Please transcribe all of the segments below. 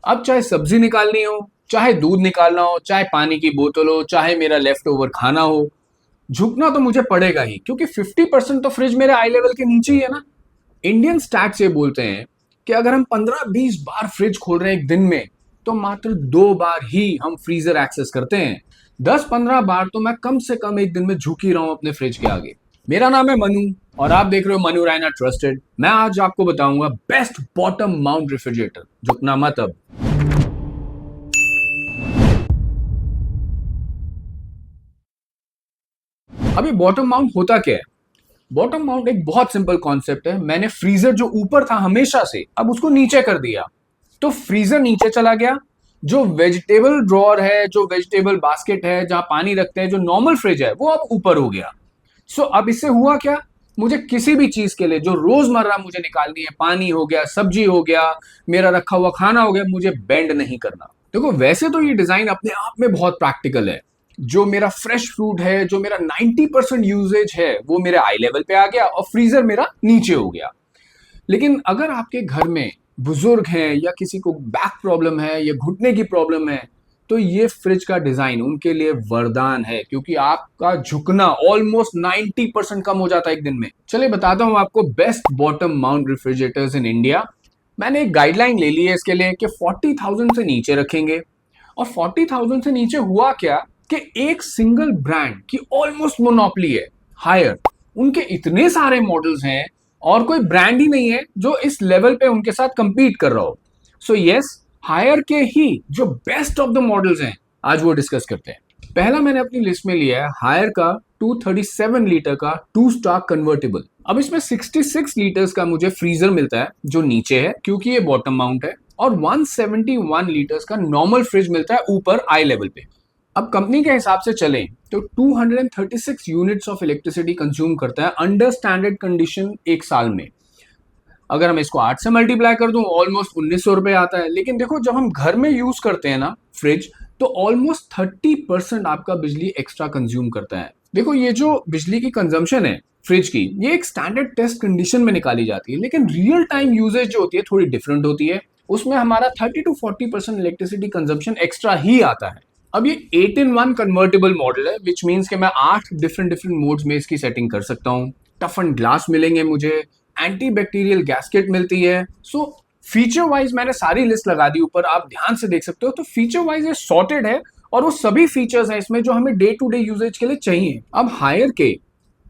अब चाहे सब्जी निकालनी हो, चाहे दूध निकालना हो, चाहे पानी की बोतल हो, चाहे मेरा लेफ्ट ओवर खाना हो, झुकना तो मुझे पड़ेगा ही, क्योंकि 50% तो फ्रिज मेरे आई लेवल के नीचे ही है ना। इंडियन स्टैट्स ये बोलते हैं कि अगर हम 15-20 बार फ्रिज खोल रहे हैं एक दिन में, तो मात्र 2 बार ही हम फ्रीजर एक्सेस करते हैं। 10-15 बार तो मैं कम से कम एक दिन में झुक ही रहा हूं अपने फ्रिज के आगे। मेरा नाम है मनु, और आप देख रहे हो मनु रैना ट्रस्टेड। मैं आज आपको बताऊंगा बेस्ट बॉटम माउंट रेफ्रिजरेटर, झुकना मत अब। अब ये बॉटम माउंट होता क्या है? बॉटम माउंट एक बहुत सिंपल कॉन्सेप्ट है। मैंने फ्रीजर जो ऊपर था हमेशा से, अब उसको नीचे कर दिया, तो फ्रीजर नीचे चला गया। जो वेजिटेबल ड्रॉअर है, जो वेजिटेबल बास्केट है, जहां पानी रखते हैं, जो नॉर्मल फ्रिज है, वो अब ऊपर हो गया। अब इससे हुआ क्या? मुझे किसी भी चीज के लिए जो रोजमर्रा मुझे निकालनी है, पानी हो गया, सब्जी हो गया, मेरा रखा हुआ खाना हो गया, मुझे बेंड नहीं करना। देखो, वैसे तो ये डिजाइन अपने आप में बहुत प्रैक्टिकल है। जो मेरा फ्रेश फ्रूट है, जो मेरा 90% यूजेज है, वो मेरे आई लेवल पे आ गया और फ्रीजर मेरा नीचे हो गया। लेकिन अगर आपके घर में बुजुर्ग हैं, या किसी को बैक प्रॉब्लम है, या घुटने की प्रॉब्लम है, तो ये फ्रिज का डिजाइन उनके लिए वरदान है, क्योंकि आपका झुकना ऑलमोस्ट 90% कम हो जाता है एक दिन में। चलिए बताता हूं आपको best bottom mount refrigerators in India. मैंने एक गाइडलाइन ले ली है इसके लिए कि 40,000 से नीचे रखेंगे। और 40,000 से नीचे हुआ क्या कि एक सिंगल ब्रांड की ऑलमोस्ट मोनोपोली है, हायर। उनके इतने सारे मॉडल्स हैं, और कोई ब्रांड ही नहीं है जो इस लेवल पे उनके साथ compete कर रहा हो। सो यस, हायर के ही जो बेस्ट ऑफ द मॉडल्स हैं, आज वो डिस्कस करते हैं। पहला मैंने अपनी लिस्ट में लिया है हायर का 237 लीटर का 2 स्टार कन्वर्टेबल। अब इसमें 66 लीटर्स का मुझे फ्रीजर मिलता है जो नीचे है, क्योंकि ये बॉटम माउंट है, और 171 लीटर्स का नॉर्मल फ्रिज मिलता है ऊपर आई लेवल पे। अब कंपनी के हिसाब से चलें तो 236 यूनिट्स ऑफ इलेक्ट्रिसिटी कंज्यूम करता है अंडर स्टैंडर्ड कंडीशन एक साल में। अगर हम इसको 8 से मल्टीप्लाई कर दूं, ऑलमोस्ट 1900 रुपए आता है। लेकिन देखो, जब हम घर में यूज करते हैं ना फ्रिज, तो ऑलमोस्ट 30% आपका बिजली एक्स्ट्रा कंज्यूम करता है। देखो, ये जो बिजली की कंजम्पशन है फ्रिज की, ये एक स्टैंडर्ड टेस्ट कंडीशन में निकाली जाती है, लेकिन रियल टाइम यूजेज जो होती है थोड़ी डिफरेंट होती है। उसमें हमारा 30 to 40% इलेक्ट्रिसिटी कंजम्पशन एक्स्ट्रा ही आता है। अब ये 8-in-1 कन्वर्टेबल मॉडल है, विच मीन्स कि मैं 8 डिफरेंट डिफरेंट मोड्स में इसकी सेटिंग कर सकता हूँ। टफ एंड ग्लास मिलेंगे मुझे, एंटी बैक्टीरियल गैस्केट मिलती है। सो फीचर वाइज मैंने सारी लिस्ट लगा दी ऊपर, आप ध्यान से देख सकते हो। तो फीचर वाइज ये सॉर्टेड है, और वो सभी फीचर्स हैं इसमें जो हमें डे टू डे यूजेज के लिए चाहिए। अब हायर के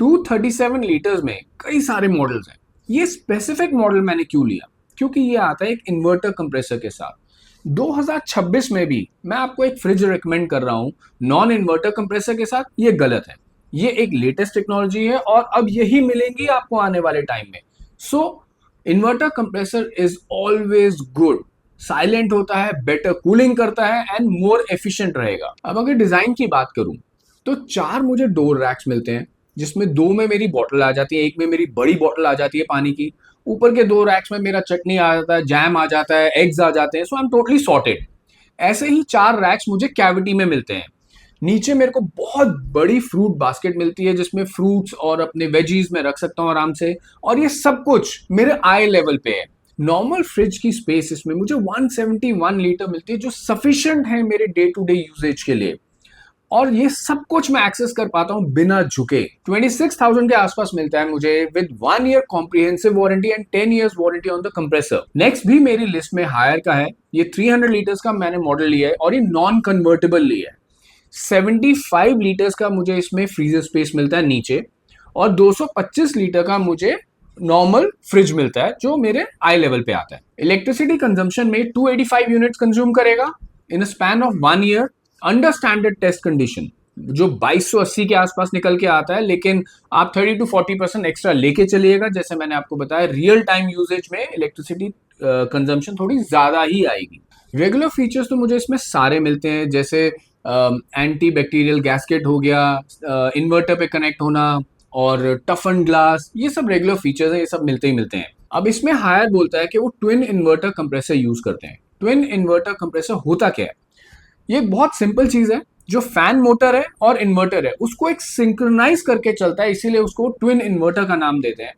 237 लीटर्स में कई सारे मॉडल्स हैं। ये स्पेसिफिक मॉडल मैंने क्यों लिया? क्योंकि ये आता है एक इन्वर्टर कंप्रेसर के साथ। 2026 में भी मैं आपको एक फ्रिज रिकमेंड कर रहा हूं नॉन इन्वर्टर कंप्रेसर के साथ, ये गलत है। ये एक लेटेस्ट टेक्नोलॉजी है, और अब यही मिलेंगी आपको आने वाले टाइम में। So inverter compressor is always good. Silent होता है, बेटर कूलिंग करता है, एंड मोर एफिशिएंट रहेगा। अब अगर डिजाइन की बात करूं, तो 4 मुझे डोर रैक्स मिलते हैं, जिसमें 2 में मेरी बॉटल आ जाती है, एक में मेरी बड़ी बॉटल आ जाती है पानी की। ऊपर के 2 रैक्स में मेरा चटनी आ जाता है, जैम आ जाता है, एग्स आ जाते हैं। सो आई एम टोटली सॉर्टेड। ऐसे ही 4 रैक्स मुझे कैविटी में मिलते हैं। नीचे मेरे को बहुत बड़ी फ्रूट बास्केट मिलती है, जिसमें फ्रूट्स और अपने वेजीज में रख सकता हूँ आराम से। और ये सब कुछ मेरे आई लेवल पे है। नॉर्मल फ्रिज की स्पेस इसमें मुझे 171 लीटर मिलती है, जो सफिशिएंट है मेरे डे टू डे यूजेज के लिए। और ये सब कुछ मैं एक्सेस कर पाता हूं बिना झुके। 26,000 के आसपास मिलता है मुझे, with 1 year comprehensive warranty and 10 years warranty on the compressor. Next भी मेरी लिस्ट में हायर का है। ये 300 लीटर्स का मैंने मॉडल लिया है, और ये नॉन कन्वर्टेबल लिया है। 75 लीटर्स का मुझे इसमें फ्रीजर स्पेस मिलता है नीचे, और 225 लीटर का मुझे नॉर्मल फ्रिज मिलता है, जो मेरे आई लेवल पे आता है। इलेक्ट्रिसिटी कंजम्पशन में 285 यूनिट्स कंज्यूम करेगा in span of 1 year, under standard test condition, जो 2280 के आसपास निकल के आता है। लेकिन आप 30 to 40% एक्स्ट्रा लेके चलिएगा। जैसे मैंने आपको बताया, रियल टाइम यूजेज में इलेक्ट्रिसिटी कंजम्पशन थोड़ी ज्यादा ही आएगी। रेगुलर फीचर्स तो मुझे इसमें सारे मिलते हैं, जैसे एंटी बैक्टीरियल गैस्केट हो गया, इन्वर्टर पे कनेक्ट होना, और टफ एंड ग्लास। ये सब रेगुलर फीचर्स हैं, ये सब मिलते ही मिलते हैं। अब इसमें हायर बोलता है कि वो ट्विन इन्वर्टर कंप्रेसर यूज करते हैं। ट्विन इन्वर्टर कंप्रेसर होता क्या है? ये एक बहुत सिंपल चीज है। जो फैन मोटर है और इन्वर्टर है, उसको एक सिंक्रोनाइज करके चलता है, इसीलिए उसको ट्विन इन्वर्टर का नाम देते हैं।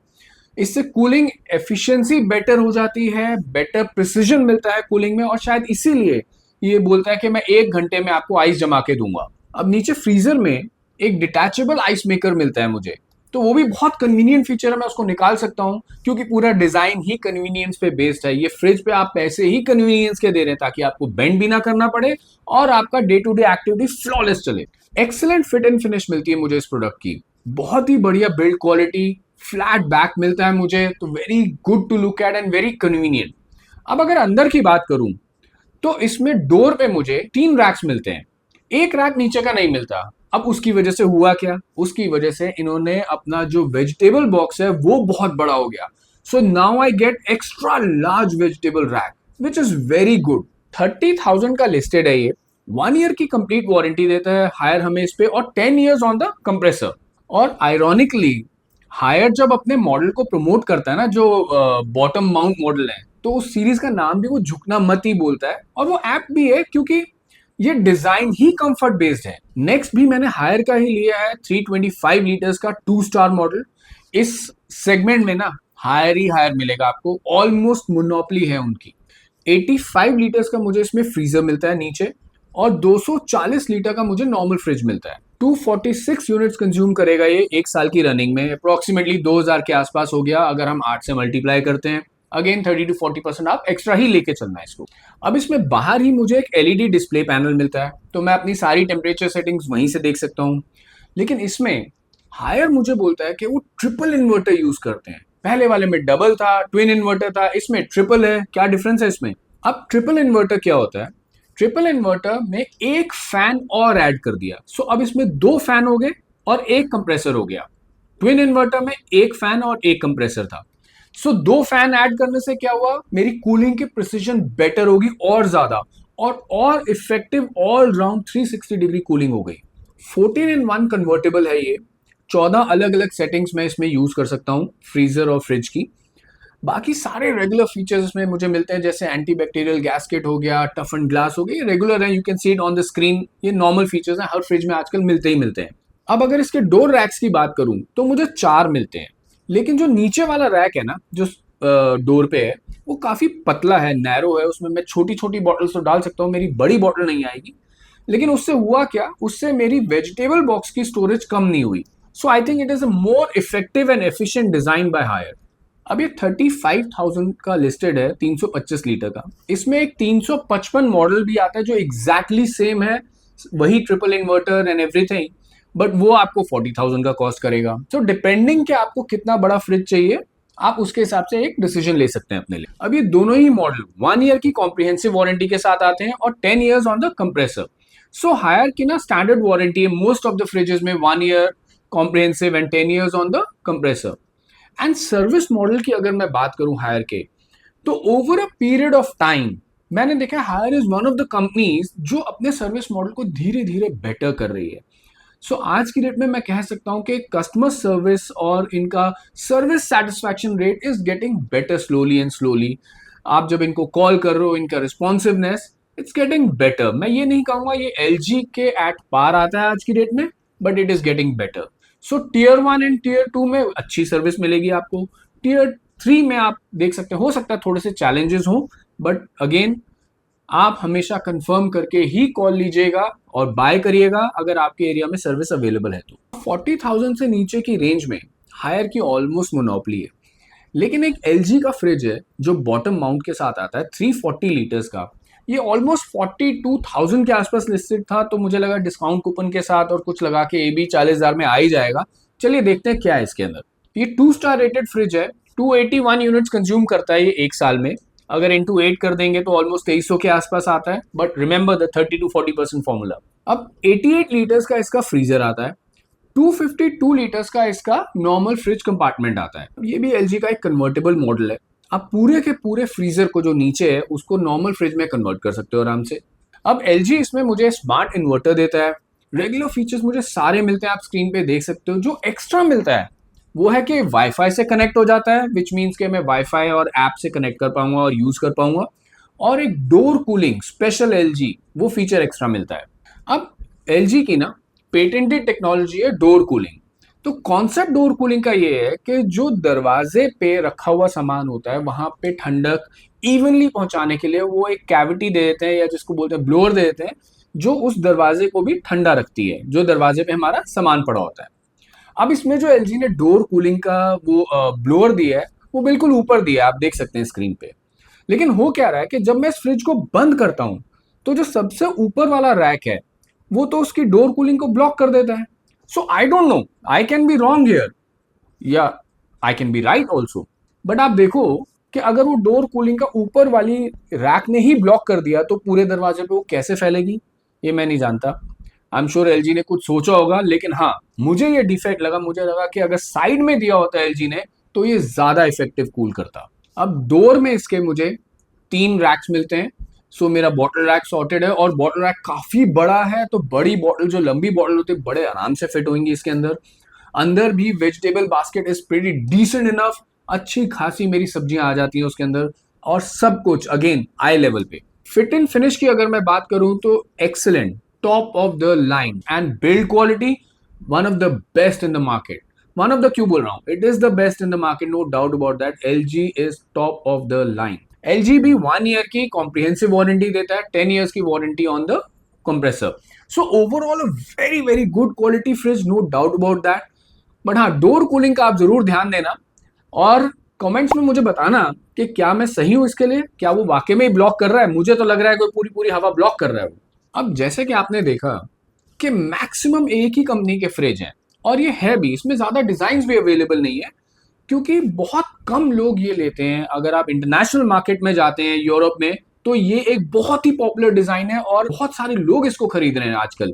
इससे कूलिंग एफिशिएंसी बेटर हो जाती है, बेटर प्रिसीजन मिलता है कूलिंग में, और शायद इसीलिए ये बोलता है कि मैं 1 घंटे में आपको आइस जमा के दूंगा। अब नीचे फ्रीजर में एक डिटैचेबल आइस मेकर मिलता है मुझे, तो वो भी बहुत कन्वीनियंट फीचर है, मैं उसको निकाल सकता हूँ क्योंकि पूरा डिजाइन ही कन्वीनियंस पे बेस्ड है। ये फ्रिज पे आप पैसे ही कन्वीनियंस के दे रहे हैं ताकि आपको बेंड भी ना करना पड़े और आपका day to day activity flawless चले। एक्सेलेंट फिट एंड फिनिश मिलती है मुझे इस प्रोडक्ट की, बहुत ही बढ़िया बिल्ड क्वालिटी, फ्लैट बैक मिलता है मुझे, तो very good to look at and very convenient. अब अगर अंदर की बात करूं तो इसमें डोर पे मुझे 3 रैक्स मिलते हैं, एक रैक नीचे का नहीं मिलता। अब उसकी वजह से हुआ क्या, उसकी वजह से इन्होंने अपना जो वेजिटेबल बॉक्स है वो बहुत बड़ा हो गया। So now I get extra large vegetable rack which is very good. 30,000 का लिस्टेड है ये, 1 ईयर की कंप्लीट वारंटी देता है हायर हमें इस पे, और 10 ईयर्स ऑन द कंप्रेसर। और आयरॉनिकली हायर जब अपने मॉडल को प्रमोट करता है ना, जो बॉटम माउंट मॉडल है, तो उस सीरीज का नाम भी वो झुकना मत ही बोलता है, और वो ऐप भी है क्योंकि ये डिजाइन ही कंफर्ट बेस्ड है। नेक्स्ट भी मैंने हायर का ही लिया है, 325 लीटर्स का 2 स्टार मॉडल। इस सेगमेंट में ना हायर ही हायर मिलेगा आपको, ऑलमोस्ट मोनोपोली है उनकी। 85 लीटर्स का मुझे इसमें फ्रीजर मिलता है नीचे, और 240 लीटर का मुझे नॉर्मल फ्रिज मिलता है। 246 यूनिट्स कंज्यूम करेगा ये 1 साल की रनिंग में, अप्रोक्सीमेटली 2000 के आसपास हो गया अगर हम 8 से मल्टीप्लाई करते हैं। अगेन 30 to 40% आप एक्स्ट्रा ही लेके चलना है इसको। अब इसमें बाहर ही मुझे एक एलईडी डिस्प्ले पैनल मिलता है, तो मैं अपनी सारी टेम्परेचर सेटिंग्स वहीं से देख सकता हूँ। लेकिन इसमें हायर मुझे बोलता है कि वो ट्रिपल इन्वर्टर यूज करते हैं। पहले वाले में डबल था, ट्विन इन्वर्टर था, इसमें ट्रिपल है। क्या डिफरेंस है इसमें? अब ट्रिपल इन्वर्टर क्या होता है, ट्रिपल इन्वर्टर में एक फैन और ऐड कर दिया, सो अब इसमें 2 फैन हो गए और एक कंप्रेसर हो गया। ट्विन इन्वर्टर में एक फैन और एक कंप्रेसर था, सो 2 फैन ऐड करने से क्या हुआ, मेरी कूलिंग की प्रिसीजन बेटर होगी और ज्यादा, और effective all round 360 degree cooling हो गई। 14-in-1 कन्वर्टेबल है ये, 14 अलग अलग सेटिंग्स में इसमें यूज कर सकता हूँ फ्रीजर और फ्रिज की। बाकी सारे रेगुलर फीचर्स इसमें मुझे मिलते हैं, जैसे एंटी बैक्टीरियल गैस्केट हो गया, टफ एंड ग्लास हो गया, ये रेगुलर है, you can see it on the screen. ये नॉर्मल फीचर्स हैं, हर फ्रिज में आजकल मिलते ही मिलते हैं। अब अगर इसके डोर रैक्स की बात करूं तो मुझे 4 मिलते हैं, लेकिन जो नीचे वाला रैक है ना, जो डोर पे है, वो काफी पतला है, नैरो है, उसमें मैं छोटी छोटी बॉटल्स तो डाल सकता हूँ, मेरी बड़ी बॉटल नहीं आएगी। लेकिन उससे हुआ क्या, उससे मेरी वेजिटेबल बॉक्स की स्टोरेज कम नहीं हुई। So I think it is a more effective and efficient design by Haier. अब ये 35,000 का लिस्टेड है, 325 लीटर का। इसमें एक 355 मॉडल भी आता है जो एग्जैक्टली सेम है, वही triple inverter and everything, but वो आपको 40,000 का कॉस्ट करेगा। सो डिपेंडिंग कि आपको कितना बड़ा फ्रिज चाहिए, आप उसके हिसाब से एक डिसीजन ले सकते हैं अपने लिए। अब ये दोनों ही मॉडल 1 ईयर की कॉम्प्रिहेंसिव वारंटी के साथ आते हैं और 10 years on the compressor. So Haier की ना स्टैंडर्ड वारंटी है मोस्ट ऑफ द फ्रिजेस में, 1 year comprehensive and 10 years on the compressor. And service model की अगर मैं बात करूं हायर के, तो over a period of time मैंने देखा Haier is one of the companies जो अपने सर्विस मॉडल को धीरे धीरे बेटर कर रही है। सो आज की डेट में मैं कह सकता हूं कि कस्टमर सर्विस और इनका service satisfaction rate is getting better slowly and slowly. आप जब इनको कॉल कर रहे हो, इनका रिस्पॉन्सिवनेस इट्स गेटिंग बेटर। मैं ये नहीं कहूंगा ये एलजी के एट पार आता है आज की डेट में, but it is getting better. So tier 1 and tier 2 में अच्छी सर्विस मिलेगी आपको। टीयर 3 में आप देख सकते हो सकता है थोड़े से चैलेंजेस हो, बट अगेन आप हमेशा कंफर्म करके ही कॉल लीजिएगा और बाय करिएगा अगर आपके एरिया में सर्विस अवेलेबल है तो। 40,000 से नीचे की रेंज में हायर की ऑलमोस्ट मोनोपोली है, लेकिन एक एलजी का फ्रिज है जो बॉटम माउंट के साथ आता है, 340 लीटर्स का। ये ऑलमोस्ट 42,000 के आसपास लिस्टेड था, तो मुझे लगा डिस्काउंट कूपन के साथ और कुछ लगा के ये भी 40,000 में आ ही जाएगा। चलिए देखते हैं क्या है इसके अंदर। ये 2 स्टार रेटेड फ्रिज है, 281 यूनिट्स कंज्यूम करता है ये 1 साल में। अगर इंटू 8 कर देंगे तो ऑलमोस्ट 2300 के आसपास आता है, but remember the 30 to 40% formula. अब 88 लीटर्स का इसका फ्रीजर आता है, 252 लीटर्स का इसका नॉर्मल फ्रिज कंपार्टमेंट आता है। ये भी एलजी का एक कन्वर्टेबल मॉडल है, आप पूरे के पूरे फ्रीजर को जो नीचे है उसको नॉर्मल फ्रिज में कन्वर्ट कर सकते हो आराम से। अब एलजी इसमें मुझे स्मार्ट इन्वर्टर देता है, रेगुलर फीचर्स मुझे सारे मिलते हैं, आप स्क्रीन पे देख सकते हो। जो एक्स्ट्रा मिलता है वो है कि वाईफाई से कनेक्ट हो जाता है, विच मीन्स कि मैं वाईफाई और ऐप से कनेक्ट कर पाऊंगा और यूज कर पाऊंगा। और एक डोर कूलिंग स्पेशल एलजी वो फीचर एक्स्ट्रा मिलता है। अब एलजी की ना पेटेंटेड टेक्नोलॉजी है डोर कूलिंग, तो कॉन्सेप्ट डोर कूलिंग का ये है कि जो दरवाजे पे रखा हुआ सामान होता है वहां पे ठंडक इवनली पहुंचाने के लिए वो एक कैविटी दे देते हैं या जिसको बोलते हैं ब्लोअर दे देते हैं, जो उस दरवाजे को भी ठंडा रखती है जो दरवाजे पे हमारा सामान पड़ा होता है। अब इसमें जो एलजी ने डोर कूलिंग का वो ब्लोअर दिया है वो बिल्कुल ऊपर दिया है, आप देख सकते हैं स्क्रीन पे। लेकिन हो क्या रहा है कि जब मैं इस फ्रिज को बंद करता हूं तो जो सबसे ऊपर वाला रैक है वो तो उसकी डोर कूलिंग को ब्लॉक कर देता है। So I don't know, I can be wrong here या I can be right also, but आप देखो कि अगर वो डोर कूलिंग का ऊपर वाली रैक ने ही ब्लॉक कर दिया तो पूरे दरवाजे पे वो कैसे फैलेगी, ये मैं नहीं जानता। आई एम श्योर एलजी ने कुछ सोचा होगा, लेकिन हाँ मुझे ये डिफेक्ट लगा, मुझे लगा कि अगर साइड में दिया होता एलजी ने तो ये ज्यादा इफेक्टिव कूल करता। अब डोर में इसके मुझे 3 रैक्स मिलते हैं। सो मेरा बॉटल रैक सॉर्टेड है और बॉटल रैक काफी बड़ा है, तो बड़ी बॉटल जो लंबी बॉटल होती है बड़े आराम से फिट होंगी इसके अंदर। अंदर भी vegetable basket is pretty decent enough, अच्छी खासी मेरी सब्जियां आ जाती हैं उसके अंदर, और सब कुछ अगेन आई लेवल पे। फिट एंड फिनिश की अगर मैं बात करूं तो excellent, top of the line, and build quality one of the best in the market. One of the क्यों बोल रहा हूं, it is the best in the market, no doubt about that. LG is top of the line. LG भी 1 year की comprehensive warranty देता है, 10 years की warranty on the compressor. So overall a very very good quality fridge, no doubt about that. But हाँ, door cooling का आप जरूर ध्यान देना और कमेंट्स में मुझे बताना कि क्या मैं सही हूं इसके लिए, क्या वो वाकई में ब्लॉक कर रहा है। मुझे तो लग रहा है कोई पूरी पूरी हवा ब्लॉक कर रहा है वो। अब जैसे कि आपने देखा कि मैक्सिमम एक ही कंपनी के फ्रिज हैं, और ये है भी, इसमें ज्यादा डिजाइन भी अवेलेबल नहीं है क्योंकि बहुत कम लोग ये लेते हैं। अगर आप इंटरनेशनल मार्केट में जाते हैं यूरोप में तो ये एक बहुत ही पॉपुलर डिजाइन है और बहुत सारे लोग इसको खरीद रहे हैं आजकल।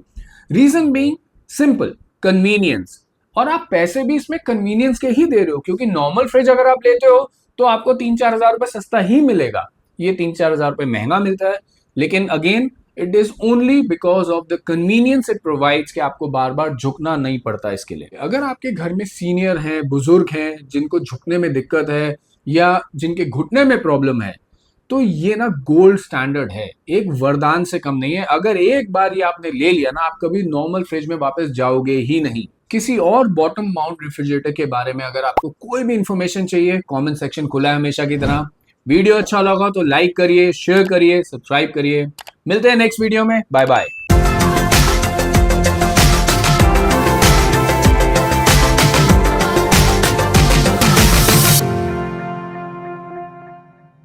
Reason being simple, convenience. और आप पैसे भी इसमें कन्वीनियंस के ही दे रहे हो, क्योंकि नॉर्मल फ्रिज अगर आप लेते हो तो आपको 3-4 हजार रुपए सस्ता ही मिलेगा, ये 3-4 हजार रुपए महंगा मिलता है। लेकिन again it is only because of the convenience it provides कि आपको बार बार झुकना नहीं पड़ता इसके लिए। अगर आपके घर में सीनियर हैं, बुजुर्ग हैं, जिनको झुकने में दिक्कत है या जिनके घुटने में प्रॉब्लम है, तो ये ना गोल्ड स्टैंडर्ड है, एक वरदान से कम नहीं है। अगर एक बार ये आपने ले लिया ना, आप कभी नॉर्मल फ्रिज में वापस जाओगे ही नहीं। किसी और बॉटम माउंट रेफ्रिजरेटर के बारे में अगर आपको कोई भी इंफॉर्मेशन चाहिए, कमेंट सेक्शन खुला है हमेशा की तरह। वीडियो अच्छा लगा तो लाइक करिए, शेयर करिए, सब्सक्राइब करिए। मिलते हैं नेक्स्ट वीडियो में, बाय बाय।